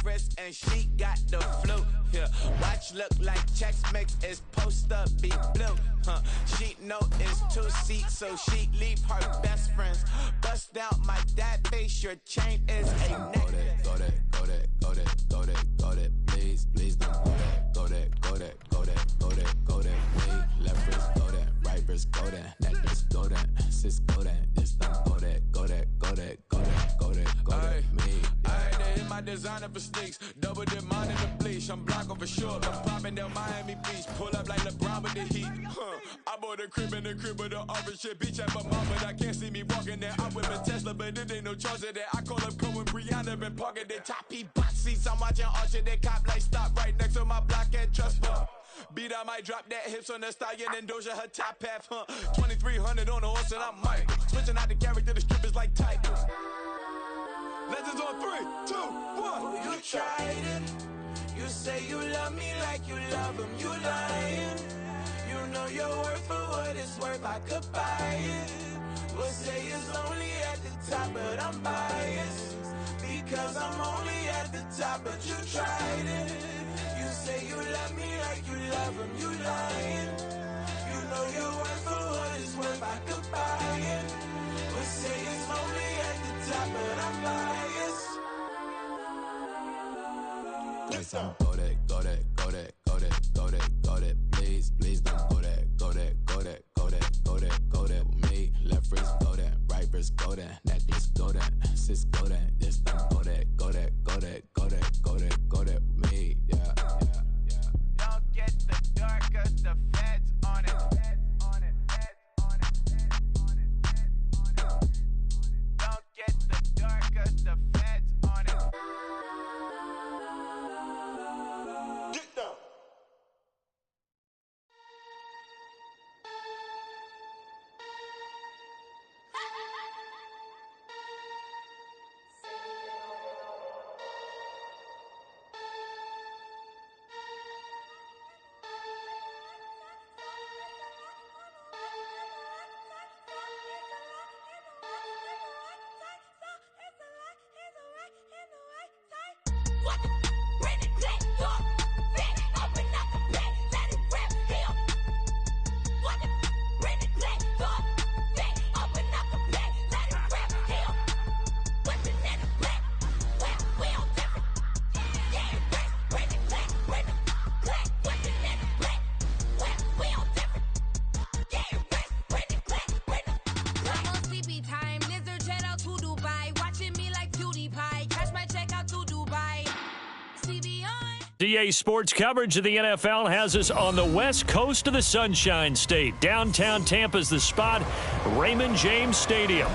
Chris and she got the flu. Yeah, watch look like Chex Mix is post up be blue. She know it's 2 seats, so she leave her best friends. Bust out my dad face, your chain is a necklace. Go that, go that, go that, go that, go that. Please, please don't go that, go that, go that, go that, go that, go that. Me, left wrist, go that, right wrist, go that, necklace, go that, sis, go that, this don't go that, go that, go that, go that, go that, go that. Me, I had to hit my designer for sneaks, double dip mine in the bleach. I'm block over short, but popping down Miami Beach. Pull up like LeBron with the heat. I bought a crib in the crib with the orange shit. Beach at my mom, but I can't see me walking there. I'm with a Tesla, but it ain't no charge of that. I call up Cohen, Brianna, been parking their top P box seats. I'm watching Archer, they cop like stop right next to my block at Trust Bar. Beat, I might drop that hips on the stallion and Doja her top half, 2300 on the horse and I'm Mike. Switching out the character, the strippers like Tigers. Legends on 3, 2, 1. You tried it. You say you love me like you love him. You lying. You know your worth for what it's worth. I could buy it. We'll say it's only at the top, but I'm biased because I'm only at the top. But you tried it. You say you love me like you love him. You lying. You know your worth for what it's worth. I could buy it. We'll say it's only at the top, but I'm biased. go that, go that, go that, go that, go that, go that. Please, please don't go that, go that, go that, go that, go that, go that. Me, left wrist, go that, right wrist, go that, necklace, go that, sis, go that, this don't go that, go that, go that, go that, go that, go that. Me, yeah, yeah, yeah. Don't get the dark, cause the feds on it. Don't get the dark, cause the feds on it. Get down. DA Sports coverage of the NFL has us on the west coast of the Sunshine State. Downtown Tampa's the spot, Raymond James Stadium.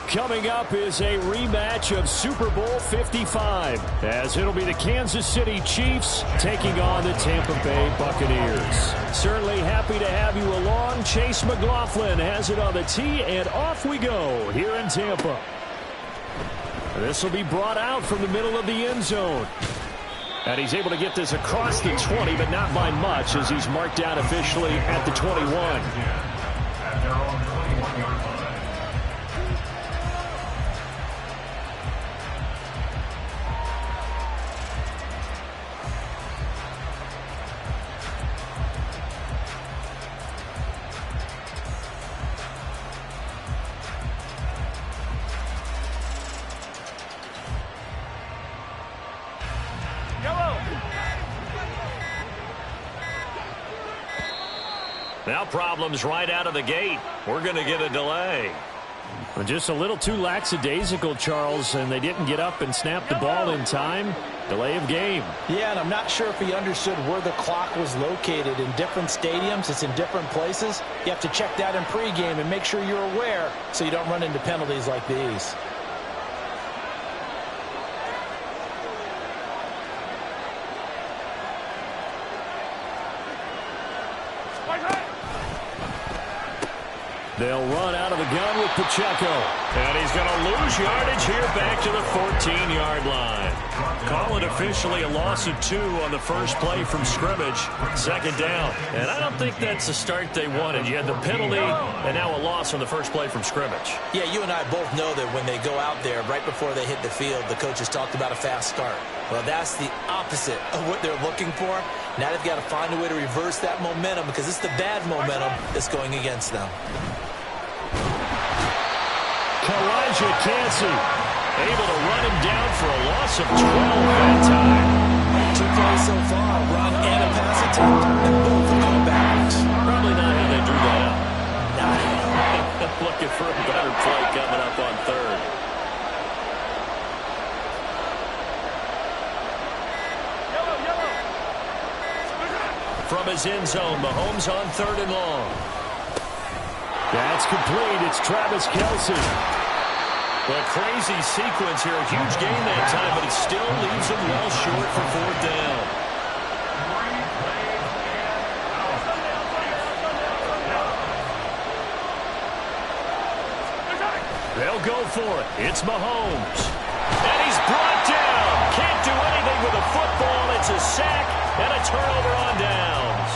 Coming up is a rematch of Super Bowl 55, as it'll be the Kansas City Chiefs taking on the Tampa Bay Buccaneers. Certainly happy to have you along. Chase McLaughlin has it on the tee, and off we go here in Tampa. This will be brought out from the middle of the end zone. And he's able to get this across the 20, but not by much, as he's marked down officially at the 21. Now problems right out of the gate. We're going to get a delay. Well, just a little too lackadaisical, Charles, and they didn't get up and snap the ball in time. Delay of game. Yeah, and I'm not sure if he understood where the clock was located. In different stadiums, it's in different places. You have to check that in pregame and make sure you're aware so you don't run into penalties like these. They'll run out of the gun with Pacheco. And he's going to lose yardage here back to the 14-yard line. Call it officially a loss of 2 on the first play from scrimmage. Second down. And I don't think that's the start they wanted. You had the penalty and now a loss on the first play from scrimmage. Yeah, you and I both know that when they go out there, right before they hit the field, the coaches talked about a fast start. Well, that's the opposite of what they're looking for. Now they've got to find a way to reverse that momentum because it's the bad momentum that's going against them. Kalijah Kancey able to run him down for a loss of 12 that time. 2 plays so far, run and a pass attempt, and both are going backwards. Probably not how they drew that up. Not Looking for a better play coming up on third. From his end zone, Mahomes on 3rd and long. That's complete. It's Travis Kelce. A crazy sequence here. A huge gain that time, but it still leaves him well short for 4th down. They'll go for it. It's Mahomes. And he's brought down. Can't do anything with a football. It's a sack and a turnover on downs.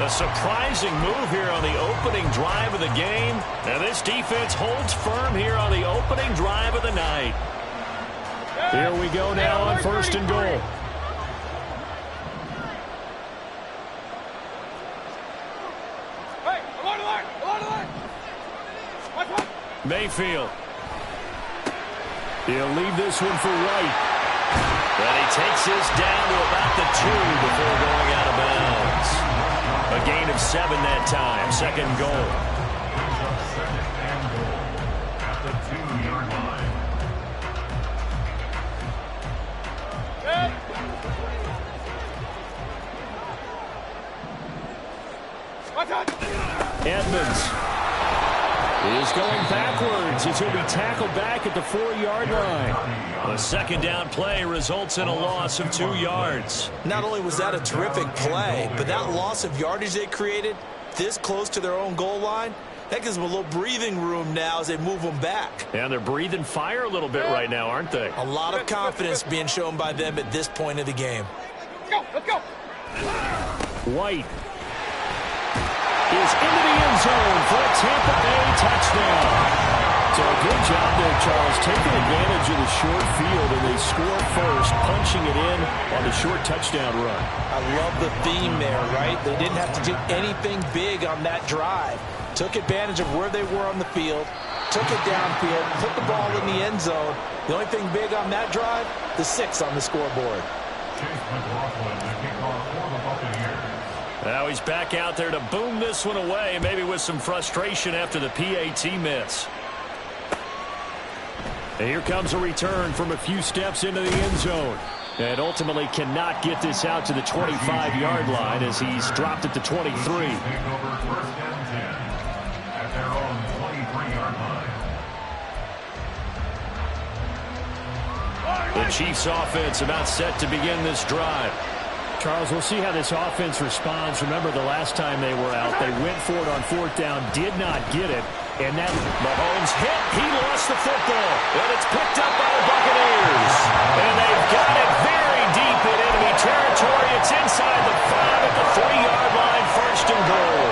A surprising move here on the opening drive of the game. And this defense holds firm here on the opening drive of the night. Here we go now on 1st and goal. Mayfield. He'll leave this one for White. And he takes this down to about the 2 before going out of bounds. A gain of 7 that time. 2nd goal. Edmonds is going backwards as he'll be tackled back at the 4-yard line. A 2nd down play results in a loss of 2 yards. Not only was that a terrific play, but that loss of yardage they created this close to their own goal line, that gives them a little breathing room now as they move them back. And they're breathing fire a little bit right now, aren't they? A lot of confidence being shown by them at this point of the game. Let's go. White is into the end zone for a Tampa Bay touchdown. So a good job there, Charles, taking advantage of the short field, and they score first, punching it in on the short touchdown run. I love the theme there, right? They didn't have to do anything big on that drive. Took advantage of where they were on the field, took it downfield, put the ball in the end zone. The only thing big on that drive, the 6 on the scoreboard. Now he's back out there to boom this one away, maybe with some frustration after the PAT miss. And here comes a return from a few steps into the end zone. And ultimately cannot get this out to the 25-yard line as he's dropped at the 23. The Chiefs offense about set to begin this drive. Charles, we'll see how this offense responds. Remember the last time they were out, they went for it on 4th down, did not get it. And that Mahomes hit, he lost the football. And it's picked up by the Buccaneers. And they've got it very deep in enemy territory. It's inside the 5 at the 3-yard line, 1st and goal.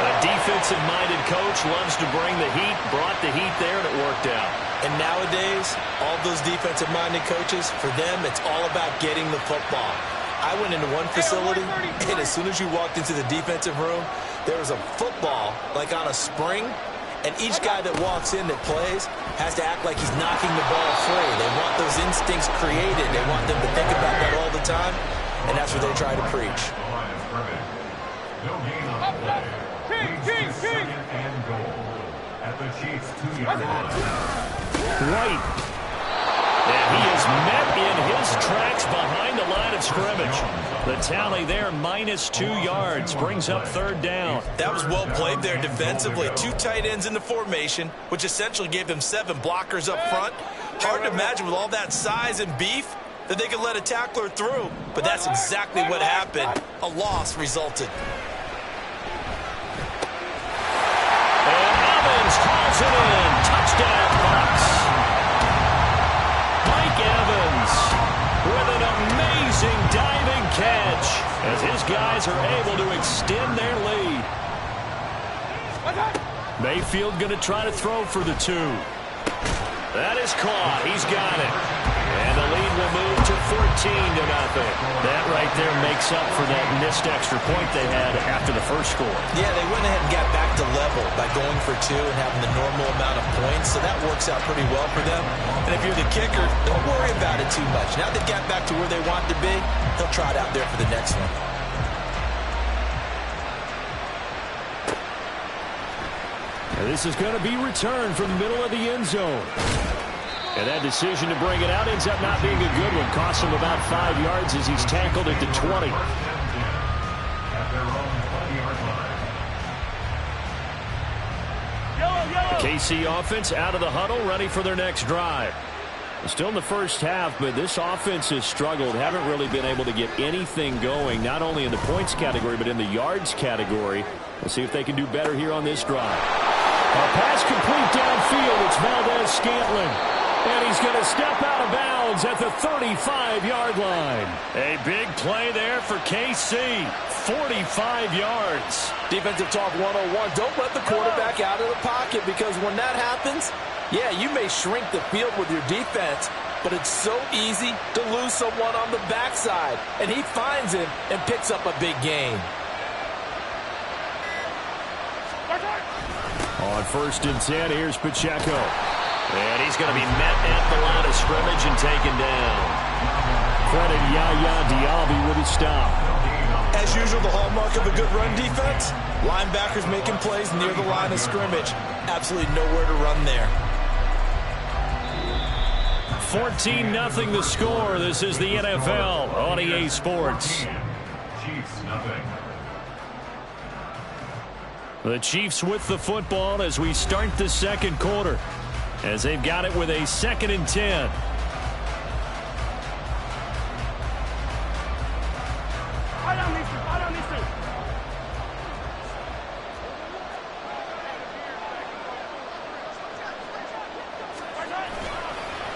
A defensive-minded coach loves to bring the heat, brought the heat there, and it worked out. And nowadays, all those defensive-minded coaches, for them, it's all about getting the football. I went into one facility, and as soon as you walked into the defensive room, there was a football, like on a spring, and each guy that walks in that plays has to act like he's knocking the ball free. They want those instincts created. They want them to think about that all the time, and that's what they try to preach. White. And he is met in his tracks behind the line of scrimmage. The tally there, -2 yards, brings up 3rd down. That was well played there defensively. 2 tight ends in the formation, which essentially gave them 7 blockers up front. Hard to imagine with all that size and beef that they could let a tackler through. But that's exactly what happened. A loss resulted. And Drives it in. Touchdown, Bucs. Mike Evans with an amazing diving catch as his guys are able to extend their lead. Mayfield going to try to throw for the 2. That is caught. He's got it. And the lead will move to 14-0. That right there makes up for that missed extra point they had after the first score. Yeah, they went ahead and got back to level by going for 2 and having the normal amount of points, so that works out pretty well for them. And if you're the kicker, don't worry about it too much. Now they've got back to where they want to be, they'll try it out there for the next one. And this is going to be returned from the middle of the end zone. And that decision to bring it out ends up not being a good one. Costs him about 5 yards as he's tackled at the 20. KC offense out of the huddle, ready for their next drive. Still in the first half, but this offense has struggled. Haven't really been able to get anything going, not only in the points category, but in the yards category. We'll see if they can do better here on this drive. A pass complete downfield. It's Valdez-Scantling. And he's going to step out of bounds at the 35-yard line. A big play there for KC. 45 yards. Defensive talk 101. Don't let the quarterback out of the pocket, because when that happens, yeah, you may shrink the field with your defense, but it's so easy to lose someone on the backside. And he finds him and picks up a big gain. On 1st and 10, here's Pacheco. And he's going to be met at the line of scrimmage and taken down. Credit Yaya Diaby with a stop. As usual, the hallmark of a good run defense, linebackers making plays near the line of scrimmage. Absolutely nowhere to run there. 14-0 the score. This is the NFL on EA Sports. The Chiefs with the football as we start the second quarter, as they've got it with a 2nd and 10.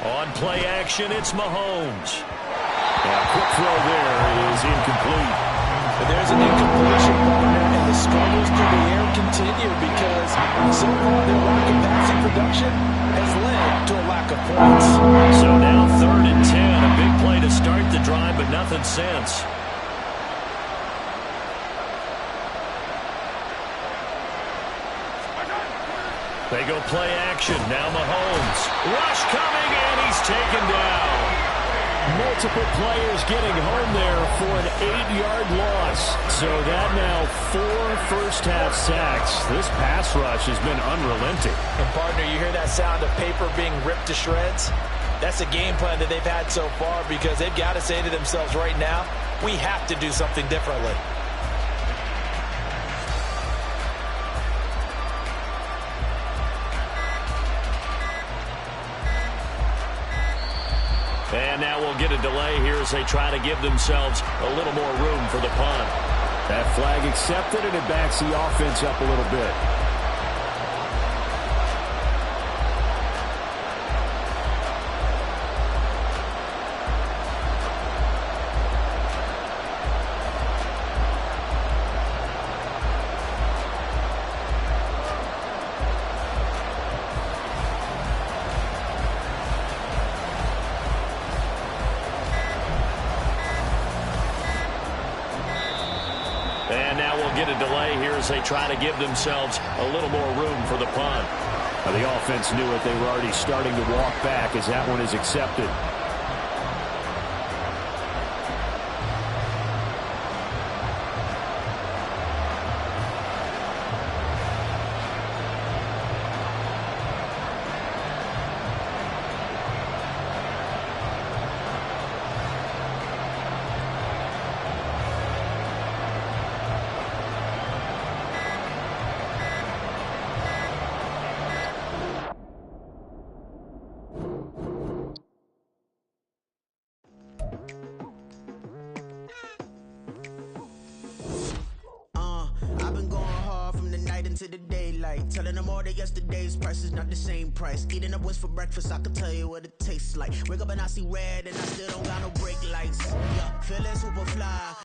On play action, it's Mahomes. A quick throw there is incomplete. But there's an incompletion, and the struggles through the air continue because so far their lack of passing production has led to a lack of points. So now 3rd and 10, a big play to start the drive, but nothing since. They go play action. Now Mahomes. Rush coming, and he's taken down. Multiple players getting home there for an 8-yard loss. So that now 4 first-half sacks. This pass rush has been unrelenting. And, partner, you hear that sound of paper being ripped to shreds? That's a game plan that they've had so far, because they've got to say to themselves right now, we have to do something differently. And now we'll get a delay here as they try to give themselves a little more room for the punt. That flag accepted, and it backs the offense up a little bit. And now we'll get a delay here as they try to give themselves a little more room for the punt. Now, the offense knew it. They were already starting to walk back as that one is accepted. I've been going hard from the night into the daylight. daylight. Telling them all that yesterday's price is not the same price. Eating up wings for breakfast, I can tell you what it tastes like. Wake up and I see red and I still don't got no brake lights. Yeah, feeling super fly.